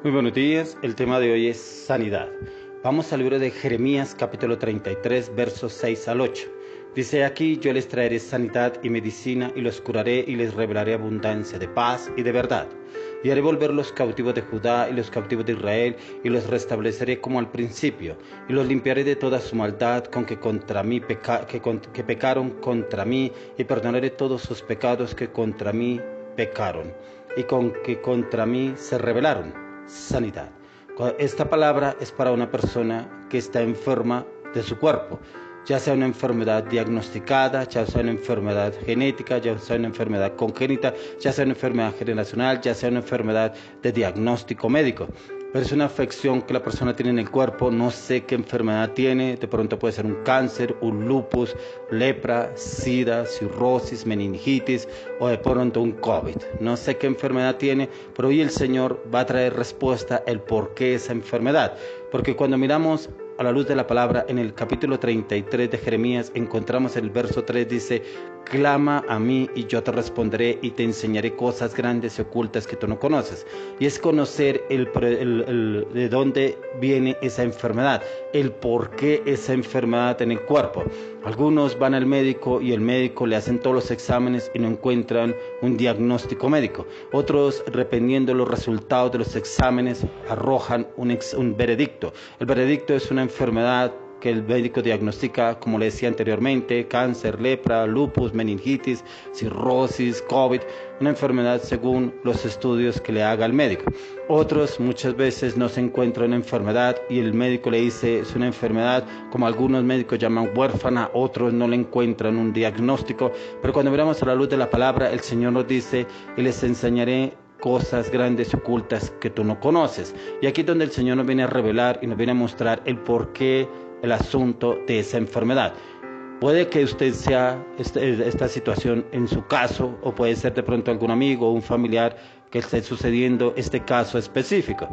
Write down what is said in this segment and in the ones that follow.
Muy buenos días, el tema de hoy es sanidad. Vamos al libro de Jeremías capítulo 33 versos 6 al 8. Dice aquí: yo les traeré sanidad y medicina y los curaré y les revelaré abundancia de paz y de verdad. Y haré volver los cautivos de Judá y los cautivos de Israel y los restableceré como al principio y los limpiaré de toda su maldad con que contra mí que pecaron contra mí, y perdonaré todos sus pecados que contra mí pecaron y con que contra mí se rebelaron. Sanidad. Esta palabra es para una persona que está enferma de su cuerpo, ya sea una enfermedad diagnosticada, ya sea una enfermedad genética, ya sea una enfermedad congénita, ya sea una enfermedad generacional, ya sea una enfermedad de diagnóstico médico. Pero es una afección que la persona tiene en el cuerpo, no sé qué enfermedad tiene, de pronto puede ser un cáncer, un lupus, lepra, sida, cirrosis, meningitis o de pronto un COVID. No sé qué enfermedad tiene, pero hoy el Señor va a traer respuesta el por qué esa enfermedad. Porque cuando miramos a la luz de la palabra, en el capítulo 33 de Jeremías encontramos el verso 3, dice: clama a mí y yo te responderé y te enseñaré cosas grandes y ocultas que tú no conoces. Y es conocer de dónde viene esa enfermedad, el por qué esa enfermedad en el cuerpo. Algunos van al médico y el médico le hacen todos los exámenes y no encuentran un diagnóstico médico. Otros, dependiendo de los resultados de los exámenes, arrojan un veredicto. El veredicto es una enfermedad que el médico diagnostica, como le decía anteriormente: cáncer, lepra, lupus, meningitis, cirrosis, COVID, una enfermedad según los estudios que le haga el médico. Otros muchas veces no se encuentra una enfermedad y el médico le dice es una enfermedad, como algunos médicos llaman huérfana, otros no le encuentran un diagnóstico. Pero cuando miramos a la luz de la palabra, el Señor nos dice: y les enseñaré cosas grandes y ocultas que tú no conoces. Y aquí es donde el Señor nos viene a revelar y nos viene a mostrar el porqué, el asunto de esa enfermedad. Puede que usted sea esta situación en su caso, o puede ser de pronto algún amigo o un familiar que esté sucediendo este caso específico.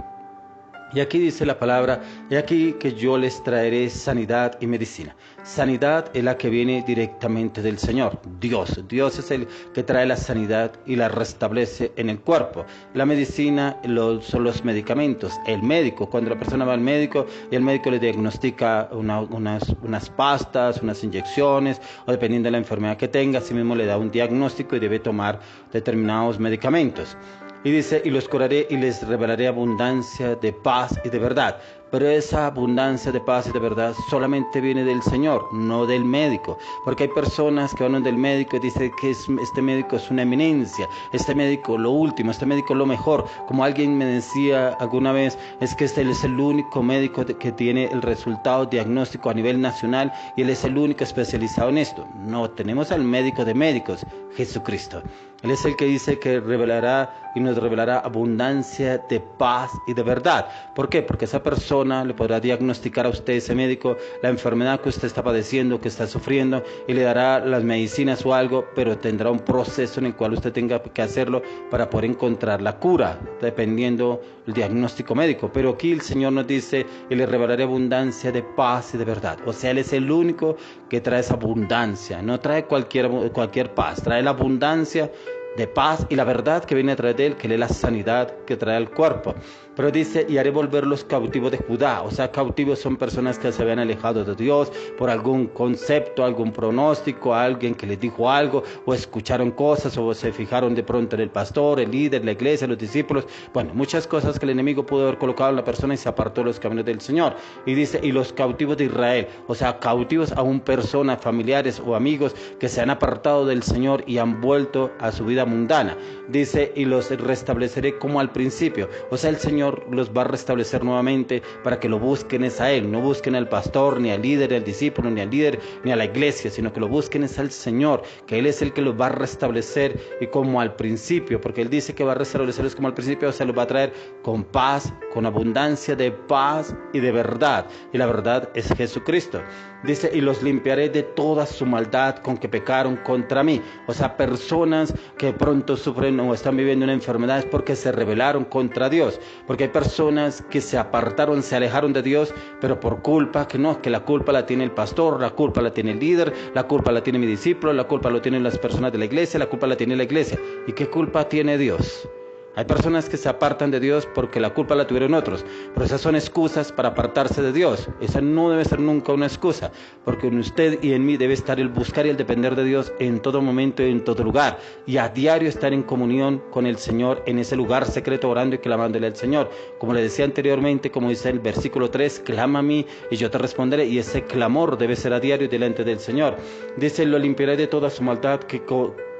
Y aquí dice la palabra: y aquí que yo les traeré sanidad y medicina. Sanidad es la que viene directamente del Señor, Dios. Dios es el que trae la sanidad y la restablece en el cuerpo. La medicina son los medicamentos. El médico, cuando la persona va al médico y el médico le diagnostica unas pastas, unas inyecciones, o dependiendo de la enfermedad que tenga, así mismo le da un diagnóstico y debe tomar determinados medicamentos. Y dice: y los curaré y les revelaré abundancia de paz y de verdad. Pero esa abundancia de paz y de verdad solamente viene del Señor, no del médico. Porque hay personas que van del médico y dicen que este médico es una eminencia, este médico lo último, este médico lo mejor. Como alguien me decía alguna vez, es que este es el único médico que tiene el resultado diagnóstico a nivel nacional y él es el único especializado en esto. No, tenemos al médico de médicos, Jesucristo. Él es el que dice que revelará y nos revelará abundancia de paz y de verdad. ¿Por qué? Porque esa persona le podrá diagnosticar a usted, ese médico, la enfermedad que usted está padeciendo, que está sufriendo, y le dará las medicinas o algo, pero tendrá un proceso en el cual usted tenga que hacerlo para poder encontrar la cura, dependiendo del diagnóstico médico. Pero aquí el Señor nos dice: y le revelaré abundancia de paz y de verdad. O sea, Él es el único que trae esa abundancia. No trae cualquier paz, trae la abundancia de paz y la verdad que viene a través de él, que es la sanidad que trae al cuerpo. Pero dice: y haré volver los cautivos de Judá. O sea, cautivos son personas que se habían alejado de Dios por algún concepto, algún pronóstico, alguien que les dijo algo, o escucharon cosas, o se fijaron de pronto en el pastor, el líder, la iglesia, los discípulos. Bueno, muchas cosas que el enemigo pudo haber colocado en la persona y se apartó de los caminos del Señor. Y dice: y los cautivos de Israel. O sea, cautivos aún personas, familiares o amigos que se han apartado del Señor y han vuelto a su vida mundana. Dice: y los restableceré como al principio. O sea, el Señor los va a restablecer nuevamente para que lo busquen es a Él. No busquen al pastor, ni al líder, ni al discípulo, ni al líder, ni a la iglesia, sino que lo busquen es al Señor, que Él es el que los va a restablecer y como al principio, porque Él dice que va a restablecerlos como al principio. O sea, los va a traer con paz, con abundancia de paz y de verdad. Y la verdad es Jesucristo. Dice: y los limpiaré de toda su maldad con que pecaron contra mí. O sea, personas que pronto sufren o están viviendo una enfermedad es porque se rebelaron contra Dios. Porque hay personas que se apartaron, se alejaron de Dios, pero por culpa, que la culpa la tiene el pastor, la culpa la tiene el líder, la culpa la tiene mi discípulo, la culpa lo tienen las personas de la iglesia, la culpa la tiene la iglesia. ¿Y qué culpa tiene Dios? Hay personas que se apartan de Dios porque la culpa la tuvieron otros, pero esas son excusas para apartarse de Dios. Esa no debe ser nunca una excusa, porque en usted y en mí debe estar el buscar y el depender de Dios en todo momento y en todo lugar, y a diario estar en comunión con el Señor en ese lugar secreto, orando y clamándole al Señor. Como le decía anteriormente, como dice el versículo 3, clama a mí y yo te responderé, y ese clamor debe ser a diario delante del Señor. Dice, lo limpiaré de toda su maldad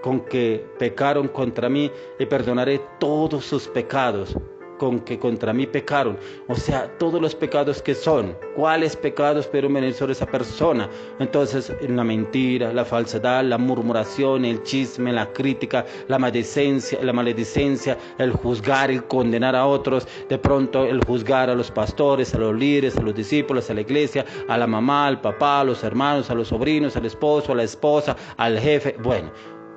con que pecaron contra mí, y perdonaré todos sus pecados con que contra mí pecaron. O sea, todos los pecados que son. ¿Cuáles pecados pudieron venir sobre esa persona? Entonces, la mentira, la falsedad, la murmuración, el chisme, la crítica, la maledicencia, el juzgar, el condenar a otros, de pronto el juzgar a los pastores, a los líderes, a los discípulos, a la iglesia, a la mamá, al papá, a los hermanos, a los sobrinos, al esposo, a la esposa, al jefe. Bueno,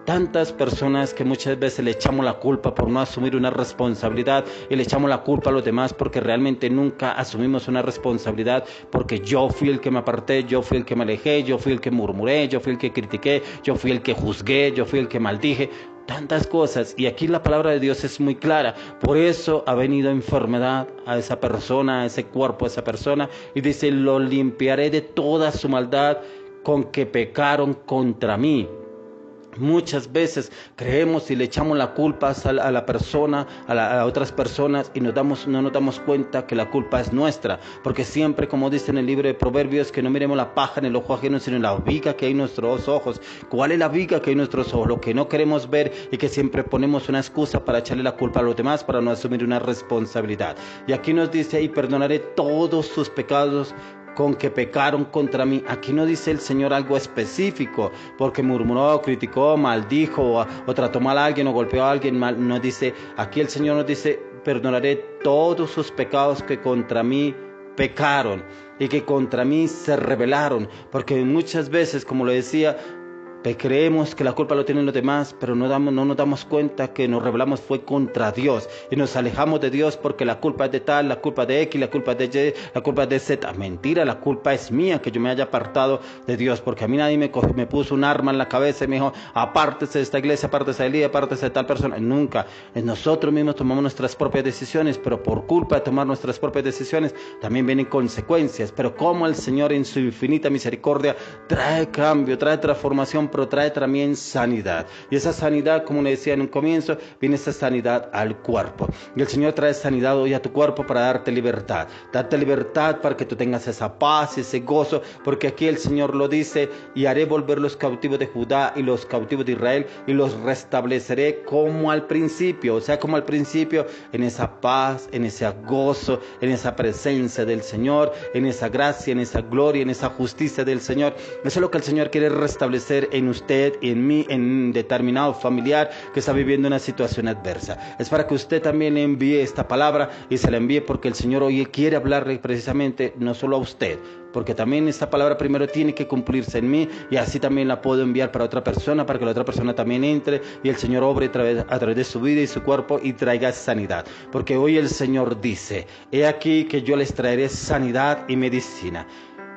tantas personas que muchas veces le echamos la culpa por no asumir una responsabilidad, y le echamos la culpa a los demás porque realmente nunca asumimos una responsabilidad, porque yo fui el que me aparté, yo fui el que me alejé, yo fui el que murmuré, yo fui el que critiqué, yo fui el que juzgué, yo fui el que maldije. Tantas cosas, y aquí la palabra de Dios es muy clara. Por eso ha venido enfermedad a esa persona, a ese cuerpo, a esa persona, y dice, lo limpiaré de toda su maldad con que pecaron contra mí. Muchas veces creemos y le echamos la culpa a la persona, a otras personas, y no nos damos cuenta que la culpa es nuestra, porque siempre, como dice en el libro de Proverbios, que no miremos la paja en el ojo ajeno, sino la viga que hay en nuestros ojos. ¿Cuál es la viga que hay en nuestros ojos? Lo que no queremos ver, y que siempre ponemos una excusa para echarle la culpa a los demás, para no asumir una responsabilidad. Y aquí nos dice, y perdonaré todos sus pecados con que pecaron contra mí. Aquí no dice el Señor algo específico, porque murmuró, criticó, maldijo, o trató mal a alguien, o golpeó a alguien mal. No dice, aquí el Señor nos dice, perdonaré todos sus pecados que contra mí pecaron y que contra mí se rebelaron. Porque muchas veces, como lo decía, creemos que la culpa lo tienen los demás, pero no nos damos cuenta que nos rebelamos fue contra Dios, y nos alejamos de Dios porque la culpa es de tal, la culpa de X, la culpa es de Y, la culpa es de Z. Mentira, la culpa es mía, que yo me haya apartado de Dios, porque a mí nadie me puso un arma en la cabeza y me dijo, apártese de esta iglesia, apártese de Elías, apártese de tal persona. Nunca. Nosotros mismos tomamos nuestras propias decisiones, pero por culpa de tomar nuestras propias decisiones también vienen consecuencias. Pero como el Señor en su infinita misericordia trae cambio, trae transformación, pero trae también sanidad. Y esa sanidad, como le decía en un comienzo, viene esa sanidad al cuerpo. Y el Señor trae sanidad hoy a tu cuerpo para darte libertad para que tú tengas esa paz y ese gozo, porque aquí el Señor lo dice, y haré volver los cautivos de Judá y los cautivos de Israel, y los restableceré como al principio. O sea, como al principio, en esa paz, en ese gozo, en esa presencia del Señor, en esa gracia, en esa gloria, en esa justicia del Señor. Eso es lo que el Señor quiere restablecer en usted y en mí, en un determinado familiar que está viviendo una situación adversa. Es para que usted también le envíe esta palabra, y se la envíe porque el Señor hoy quiere hablarle precisamente no solo a usted, porque también esta palabra primero tiene que cumplirse en mí, y así también la puedo enviar para otra persona, para que la otra persona también entre y el Señor obre a través de su vida y su cuerpo y traiga sanidad. Porque hoy el Señor dice, he aquí que yo les traeré sanidad y medicina,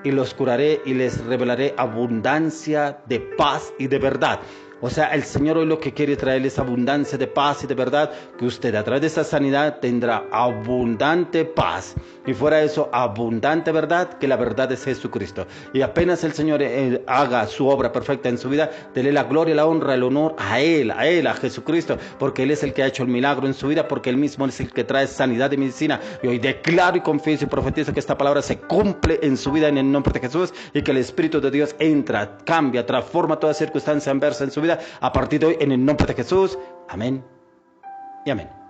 y los curaré y les revelaré abundancia de paz y de verdad. O sea, el Señor hoy lo que quiere traerles abundancia de paz y de verdad, que usted a través de esa sanidad tendrá abundante paz, y fuera de eso, abundante verdad, que la verdad es Jesucristo. Y apenas el Señor haga su obra perfecta en su vida, dele la gloria, la honra, el honor a Él, a Jesucristo, porque Él es el que ha hecho el milagro en su vida, porque Él mismo es el que trae sanidad y medicina. Y hoy declaro y confieso y profetizo que esta palabra se cumple en su vida en el nombre de Jesús, y que el Espíritu de Dios entra, cambia, transforma toda circunstancia adversa en su vida a partir de hoy en el nombre de Jesús. Amén y amén.